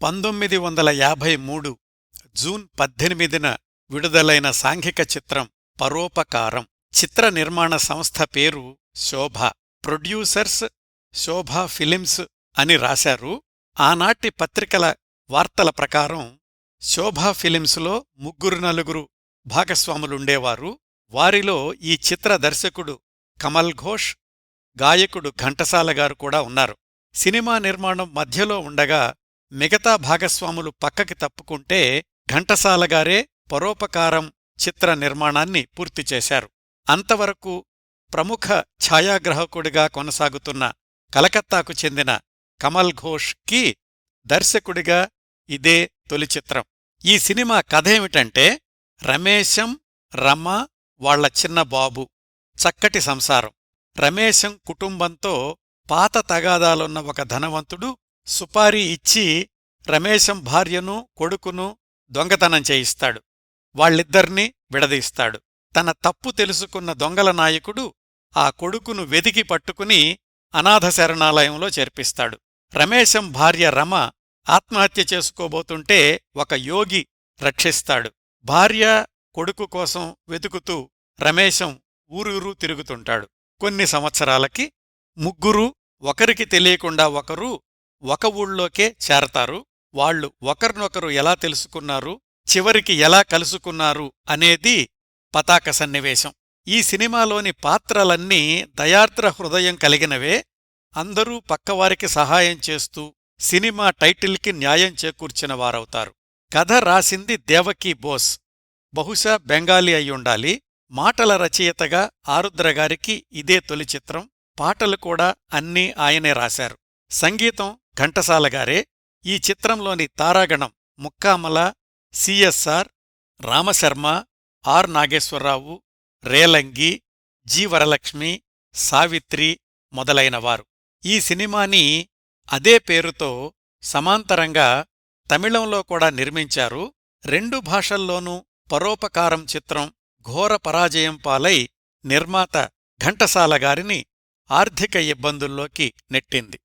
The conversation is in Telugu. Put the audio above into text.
1953 జూన్ 18న విడుదలైన సాంఘిక చిత్రం పరోపకారం. చిత్ర నిర్మాణ సంస్థ పేరు శోభ. ప్రొడ్యూసర్స్ శోభా ఫిలిమ్స్ అని రాశారు. ఆనాటి పత్రికల వార్తల ప్రకారం శోభా ఫిలిమ్స్లో 3-4 భాగస్వాములుండేవారు. వారిలో ఈ చిత్ర దర్శకుడు కమల్ ఘోష్, గాయకుడు ఘంటసాలగారు కూడా ఉన్నారు. సినిమా నిర్మాణం మధ్యలో ఉండగా మిగతా భాగస్వాములు పక్కకి తప్పుకుంటే ఘంటసాలగారే పరోపకారం చిత్ర నిర్మాణాన్ని పూర్తిచేశారు. అంతవరకు ప్రముఖ ఛాయాగ్రాహకుడిగా కొనసాగుతున్న కలకత్తాకు చెందిన కమల్ ఘోష్ కి దర్శకుడిగా ఇదే తొలి చిత్రం. ఈ సినిమా కథేమిటంటే, రమేశం, రమ, వాళ్ల చిన్న బాబు చక్కటి సంసారం. రమేశం కుటుంబంతో పాత తగాదాలున్న ఒక ధనవంతుడు సుపారీ ఇచ్చి రమేశం భార్యను, కొడుకును దొంగతనం చేయిస్తాడు. వాళ్ళిద్దర్నీ విడదీస్తాడు. తన తప్పు తెలుసుకున్న దొంగల నాయకుడు ఆ కొడుకును వెతికి పట్టుకుని అనాథ శరణాలయంలో చేర్పిస్తాడు. రమేశం భార్య రమ ఆత్మహత్య చేసుకోబోతుంటే ఒక యోగి రక్షిస్తాడు. భార్య, కొడుకు కోసం వెతుకుతూ రమేశం ఊరూరూ తిరుగుతుంటాడు. కొన్ని సంవత్సరాలకి ముగ్గురూ ఒకరికి తెలియకుండా ఒకరు ఒక ఊళ్ళోకే చేరతారు. వాళ్లు ఒకరినొకరు ఎలా తెలుసుకున్నారు, చివరికి ఎలా కలుసుకున్నారు అనేది పతాక సన్నివేశం. ఈ సినిమాలోని పాత్రలన్నీ దయార్ద్ర హృదయం కలిగినవే. అందరూ పక్కవారికి సహాయం చేస్తూ సినిమా టైటిల్కి న్యాయం చేకూర్చినవారవుతారు. కథ రాసింది దేవకీ బోస్. బహుశా బెంగాలీ అయ్యుండాలి. మాటల రచయితగా ఆరుద్రగారికి ఇదే తొలి చిత్రం. పాటలు కూడా అన్నీ ఆయనే రాశారు. సంగీతం ఘంటసాలగారే. ఈ చిత్రంలోని తారాగణం Mukkamala, CSR, Ramasharma, R Nageswararao, Relangi, G Varalakshmi, Savitri మొదలైనవారు. ఈ సినిమాని అదే పేరుతో సమాంతరంగా తమిళంలో కూడా నిర్మించారు. 2 భాషల్లోనూ పరోపకారం చిత్రం ఘోర పరాజయం పాలై నిర్మాత ఘంటసాలగారిని ఆర్థిక ఇబ్బందుల్లోకి నెట్టింది.